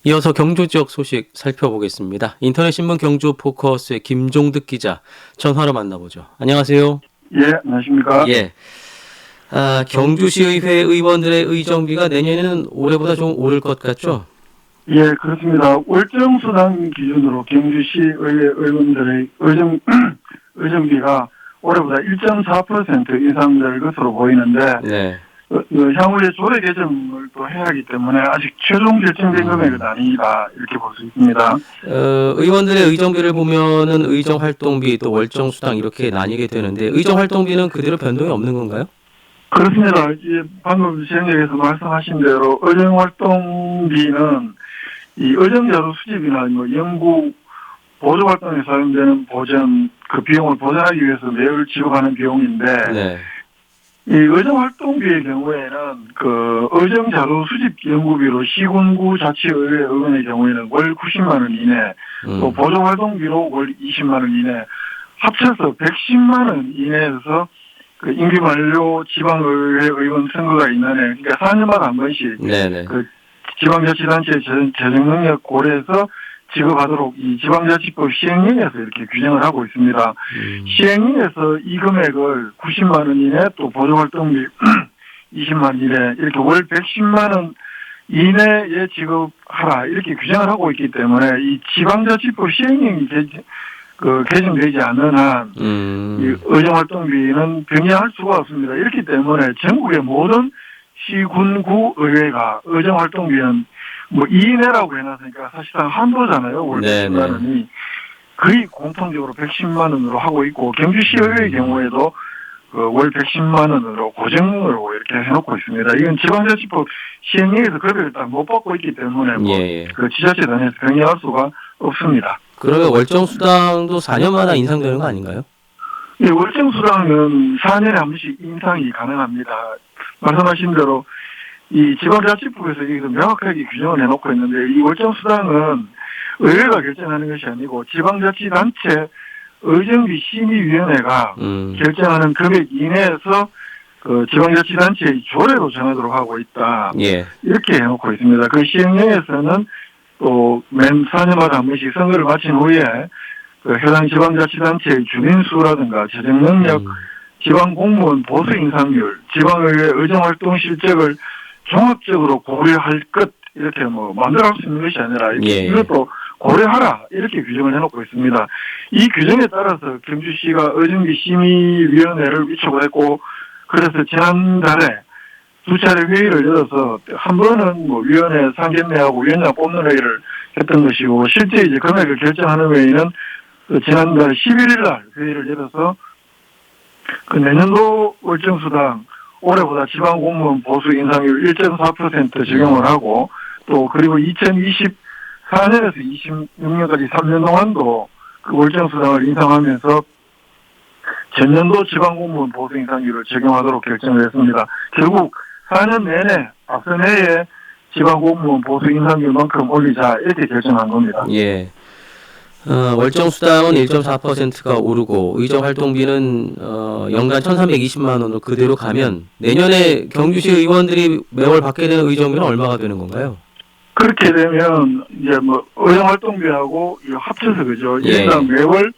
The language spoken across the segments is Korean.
이어서 경주 지역 소식 살펴보겠습니다. 인터넷 신문 경주 포커스의 김종득 기자 전화로 만나보죠. 안녕하세요. 예, 안녕하십니까. 예. 경주시의회 의원들의 의정비가 내년에는 올해보다 좀 오를 것 같죠? 예, 그렇습니다. 월정수당 기준으로 경주시의회 의원들의 의정비가 올해보다 1.4% 인상될 것으로 보이는데, 네. 향후에 조례 개정을 또 해야 하기 때문에 아직 최종 결정된 금액은 아니다, 이렇게 볼 수 있습니다. 의원들의 의정비를 보면은 의정 활동비 또 월정 수당 이렇게 나뉘게 되는데 의정 활동비는 그대로 변동이 없는 건가요? 그렇습니다. 이제 방금 시행령에서 말씀하신 대로 의정활동비는 이 의정자료 수집이나 뭐 연구 보조 활동에 사용되는 보전 그 비용을 보전하기 위해서 매월 지급하는 비용인데 네. 이 의정활동비의 경우에는 그 의정자료 수집 연구비로 시군구 자치의회 의원의 경우에는 월 90만 원 이내, 또 보조 활동비로 월 20만 원 이내, 합쳐서 110만 원 이내에서 그 임기 만료 지방의회 의원 선거가 있는 해, 그러니까 4년마다 한 번씩 네네. 그 지방자치단체 재정 능력 고려해서 지급하도록 이 지방자치법 시행령에서 이렇게 규정을 하고 있습니다. 시행령에서 이 금액을 90만 원 이내 또 보조활동비 20만 원 이내 이렇게 월 110만 원 이내에 지급하라 이렇게 규정을 하고 있기 때문에 이 지방자치법 시행령이 개정되지 않는 한 이 의정활동비는 변경할 수가 없습니다. 이렇기 때문에 전국의 모든 시군구 의회가 의정활동비는 뭐 이내라고 해놨으니까 사실상 한도잖아요. 월 110만 원이 거의 공통적으로 110만 원으로 하고 있고 경주시의회의 경우에도 그 월 110만 원으로 고정으로 이렇게 해놓고 있습니다. 이건 지방자치법 시행령에서 급여를 딱 못 받고 있기 때문에 뭐 그 지자체단에서 변경할 수가 없습니다. 그러면 월정 수당도 4년마다 인상되는 거 아닌가요? 예, 월정 수당은 4년에 한 번씩 인상이 가능합니다. 말씀하신 대로 이 지방자치법에서 여기서 명확하게 규정을 해놓고 있는데 이 월정 수당은 의회가 결정하는 것이 아니고 지방자치단체 의정비 심의위원회가 결정하는 금액 이내에서 그 지방자치단체의 조례로 정하도록 하고 있다. 이렇게 해놓고 있습니다. 그 시행령에서는 또 맨 4년마다 한 번씩 선거를 마친 후에 그 해당 지방자치단체의 주민수라든가 재정능력, 지방공무원 보수 인상률, 지방의회 의정활동 실적을 종합적으로 고려할 것 이렇게 뭐 만들어갈 수 있는 것이 아니라 이것도 고려하라 이렇게 규정을 해놓고 있습니다. 이 규정에 따라서 경주시가 의정비 심의위원회를 위촉을 했고 그래서 지난달에 두 차례 회의를 열어서 한 번은 뭐 위원회 상견례하고 위원장 뽑는 회의를 했던 것이고 실제 이제 금액을 결정하는 회의는 그 지난달 11일 날 회의를 열어서 그 내년도 월정수당 올해보다 지방공무원 보수 인상률 1.4% 적용을 하고 또 그리고 2024년에서 26년까지 3년 동안도 그 월정수당을 인상하면서 전년도 지방공무원 보수 인상률을 적용하도록 결정을 했습니다. 결국 4년 내내 앞선 해에 지방공무원 보수 인상률만큼 올리자 이렇게 결정한 겁니다. 예. 월정 수당은 1.4%가 오르고 의정 활동비는 연간 1,320만 원으로 그대로 가면 내년에 경주시 의원들이 매월 받게 되는 의정비는 얼마가 되는 건가요? 그렇게 되면 이제 뭐 의정 활동비하고 합쳐서 그죠. 일당 매월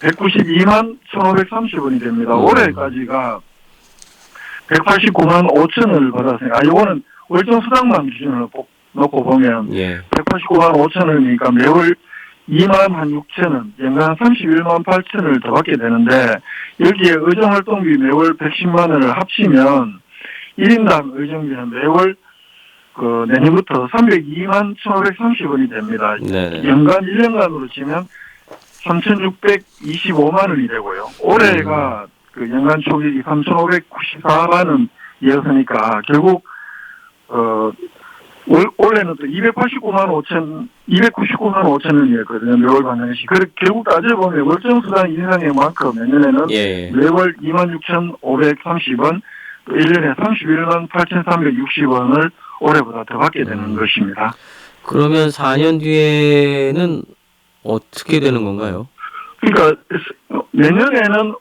192만 1,530원이 됩니다. 올해까지가 189만 5천을 받았으니까 이거는 월정 수당만 기준으로 놓고 보면 189만 5천원이니까 매월 2만 한 6천원, 연간 31만 8천원을 더 받게 되는데 여기에 의정활동비 매월 110만 원을 합치면 1인당 의정비는 매월 그 내년부터 302만 1,530원이 됩니다. 연간 1년간으로 치면 3,625만 원이 되고요. 올해가 그 연간 총액이 3,594만 원이었으니까 결국 올해는 또 299만 5천 원이었거든요. 매월 받는 것이. 결국 따져보면 월정수당 인상의 만큼 내년에는 매월 26,530원, 또 1년에 31만 8,360원을 올해보다 더 받게 되는 것입니다. 그러면 4년 뒤에는 어떻게 되는 건가요? 그러니까 내년에는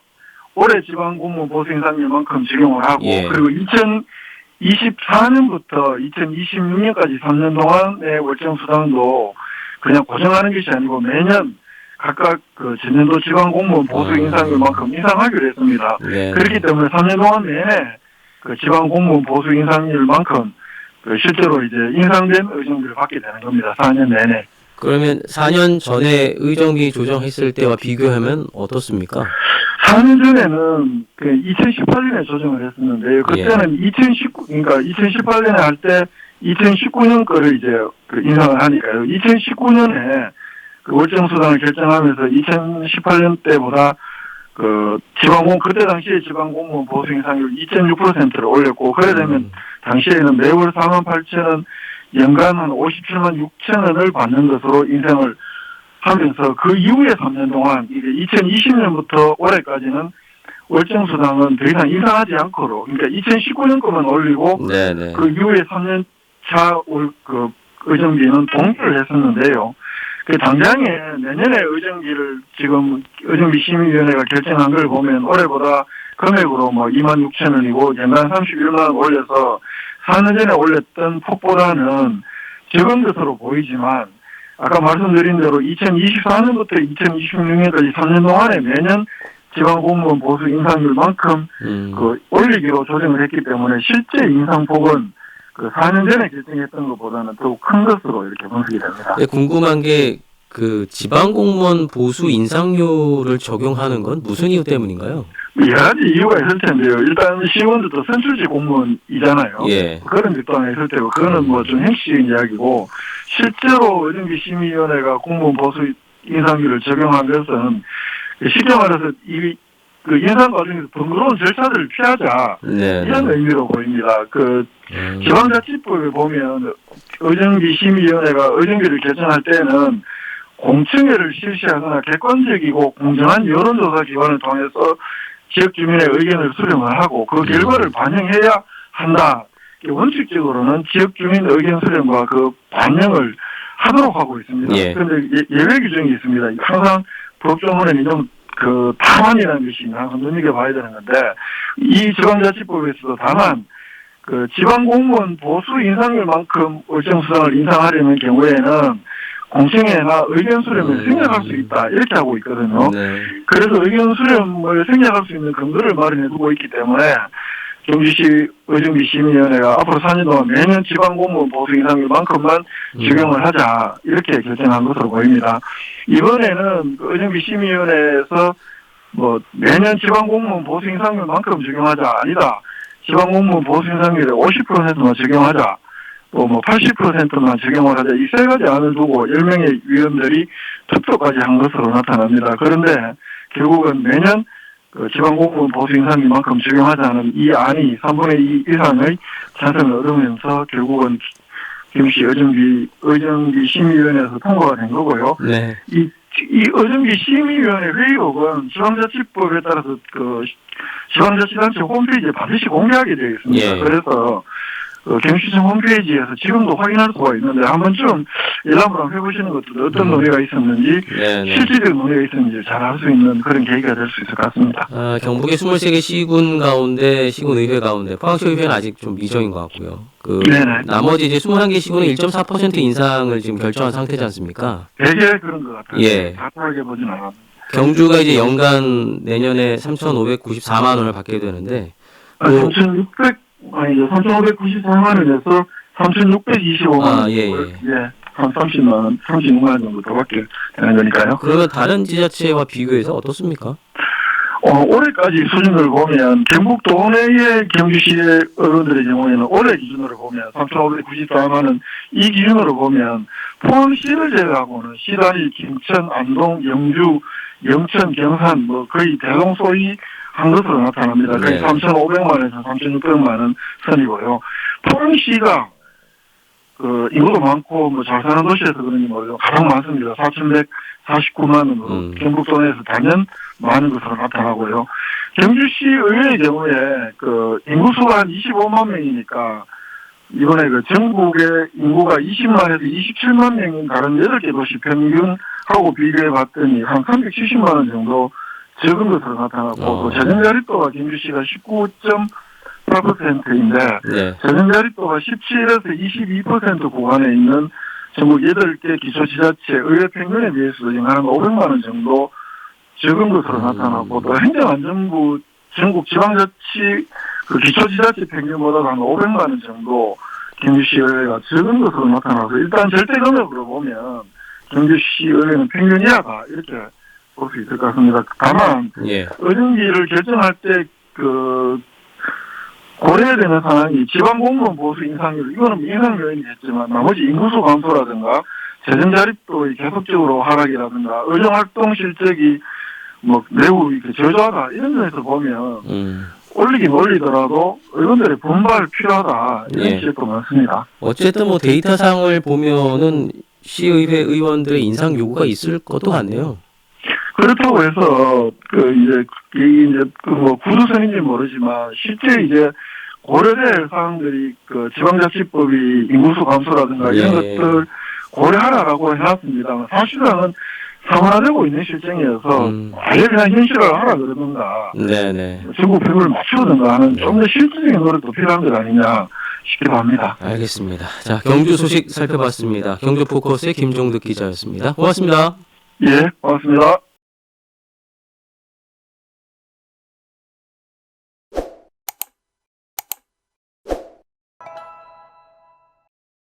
올해 지방공무원 보수 인상률만큼 적용을 하고 그리고 24년부터 2026년까지 3년 동안의 월정 수당도 그냥 고정하는 것이 아니고 매년 각각 그 전년도 지방 공무원 보수 인상률만큼 인상하기로 했습니다. 네. 그렇기 때문에 3년 동안 내내 그 지방 공무원 보수 인상률만큼 그 실제로 이제 인상된 의정비를 받게 되는 겁니다. 4년 내내. 그러면 4년 전에 의정비 조정했을 때와 비교하면 어떻습니까? 4년 전에는 그 2018년에 조정을 했었는데요. 그때는 2018년에 할 때 2019년 거를 이제 그 인상을 하니까요. 2019년에 그 월정수당을 결정하면서 2018년 때보다 그 그때 당시에 지방공무원 보수 인상률 2.6%를 올렸고, 그래 되면 당시에는 매월 48,000원, 연간 한 57만 6천 원을 받는 것으로 인상을 하면서 그 이후에 3년 동안 이게 2020년부터 올해까지는 월정수당은 더 이상 인상하지 않고로, 그러니까 2019년 거만 올리고 네네. 그 이후에 3년 차 그 의정비는 동결을 했었는데요. 그 당장에 내년에 의정비를 지금 의정비 심의위원회가 결정한 걸 보면 올해보다 금액으로 뭐 2만 6천 원이고 연간 31만 원 올려서 4년 전에 올렸던 폭보다는 적은 것으로 보이지만, 아까 말씀드린 대로 2024년부터 2026년까지 3년 동안에 매년 지방공무원 보수 인상률만큼 그 올리기로 조정을 했기 때문에 실제 인상폭은 그 4년 전에 결정했던 것보다는 더욱 큰 것으로 이렇게 분석이 됩니다. 네, 궁금한 게 그 지방공무원 보수 인상률을 적용하는 건 무슨 이유 때문인가요? 여러 가지 이유가 있을 텐데요. 일단 시의원들도 선출직 공무원이잖아요. 예. 그런 것 또한 있을 테고, 그거는 뭐 좀 행시적인 이야기고, 실제로 의정비 심의위원회가 공무원 보수 인상률을 적용한 것은 쉽게 말해서 그 인상 과정에서 번거로운 절차들을 피하자, 네. 이런 의미로 보입니다. 그 지방자치법에 보면 의정비 심의위원회가 의정비를 결정할 때는 공청회를 실시하거나 객관적이고 공정한 여론조사 기관을 통해서 지역 주민의 의견을 수렴을 하고 그 결과를 반영해야 한다. 원칙적으로는 지역 주민 의견 수렴과 그 반영을 하도록 하고 있습니다. 예. 그런데 예외 규정이 있습니다. 항상 법조문에는 좀 그 다만이라는 것이 항상 눈여겨봐야 되는 건데, 이 지방자치법에서도 다만 그 지방공무원 보수 인상률만큼 월정수당을 인상하려는 경우에는 공청회나 의견 수렴을 생략할 수 있다, 이렇게 하고 있거든요. 네. 그래서 의견 수렴을 생략할 수 있는 근거를 마련해 두고 있기 때문에 경주시 의정비 심의위원회가 앞으로 4년 동안 매년 지방공무원 보수 인상률만큼만 적용을 하자, 이렇게 결정한 것으로 보입니다. 이번에는 그 의정비 심의위원회에서 뭐 매년 지방공무원 보수 인상률만큼 적용하자, 아니다, 지방공무원 보수 인상률의 50%만 적용하자, 또 뭐 80%만 적용을 하자, 이 세 가지 안을 두고 10명의 위원들이 투표까지 한 것으로 나타납니다. 그런데 결국은 매년 그 지방공무원 보수 인상률만큼 적용하자는 이 안이 3분의 2 이상의 찬성을 얻으면서 결국은 김씨 의정비 심의위원회에서 통과가 된 거고요. 네. 이 의정비 심의위원회 회의록은 지방자치법에 따라서 그 지방자치단체 홈페이지에 반드시 공개하게 되어 있습니다. 예. 그래서 경시청 홈페이지에서 지금도 확인할 수가 있는데 한번쯤 열람을 한번 해보시는 것도 어떤 논의가 있었는지, 네네. 실질적 논의가 있었는지 잘 알 수 있는 그런 계기가 될 수 있을 것 같습니다. 경북의 23개 시군 가운데, 시군의회 가운데 포항시 의회는 아직 좀 미정인 것 같고요. 네네. 나머지 이제 21개 시군은 1.4% 인상을 지금 결정한 상태지 않습니까? 되게 그런 것 같아요. 예. 다투하게 보진 않았는데. 경주가 이제 연간 내년에 3,594만 원을 받게 되는데, 3,594만 원에서 3,625만 원. 예. 한 30만 원, 36만 원 정도 더 받게 되는 거니까요. 그러면 다른 지자체와 비교해서 어떻습니까? 올해까지 수준을 보면 경북 도내의 경주시의 어른들의 경우에는 올해 기준으로 보면 3,594만 원, 이 기준으로 보면 포항시를 제외하고는 시 단위 김천, 안동, 영주, 영천, 경산 뭐 거의 대동소이 한 것으로 나타납니다. 거의 네. 3,500만 원에서 3,600만 원 선이고요. 포항시가 그 인구도 많고 뭐 잘 사는 도시에서 그런지 모르겠고 가장 많습니다. 4,149만 원으로 경북 도내에서 단연 많은 것으로 나타나고요. 경주시 의회의 경우에 그 인구수가 한 25만 명이니까 이번에 그 전국의 인구가 20만에서 27만 명인 다른 8개 도시 평균하고 비교해 봤더니 한 370만 원 정도 적은 것으로 나타났고 또 재정 자립도가 경주시가 19.8% 18%인데 네. 재정 자립도가 17에서 22% 구간에 있는 전국 8개 기초지자체 의회 평균에 비해서 연 한 500만 원 정도 적은 것으로 나타나고 또 행정안전부 전국 지방자치 그 기초지자체 평균보다 한 500만 원 정도 경주시의회가 적은 것으로 나타나서 일단 절대 금액으로 보면 경주시의회는 평균 이하다 이렇게 볼 수 있을 것 같습니다. 다만 예. 의정기를 결정할 때 그 고려해야 되는 상황이 지방공무원 보수 인상률 이거는 인상 요인이 있지만 나머지 인구수 감소라든가 재정 자립도의 계속적으로 하락이라든가 의정활동 실적이 뭐 매우 이렇게 저조하다 이런 면에서 보면 올리긴 올리더라도 의원들의 분발 필요하다 이런 예. 지적도 많습니다. 어쨌든 뭐 데이터상을 보면은 시의회 의원들의 인상 요구가 있을 것도 같네요. 그렇다고 해서 뭐 구두선인지 모르지만 실제 이제 고려될 사항들이 그 지방자치법이 인구수 감소라든가 이런 예. 것들 고려하라라고 해놨습니다. 사실상은 상환되고 있는 실정이어서 아예 그냥 현실화하라 그러든가 네네. 전국 평균을 맞추든가 하는 좀 더 실질적인 노력도 필요한 것 아니냐 싶기도 합니다. 알겠습니다. 자, 경주 소식 살펴봤습니다. 경주 포커스의 김종득 기자였습니다. 고맙습니다. 예, 고맙습니다.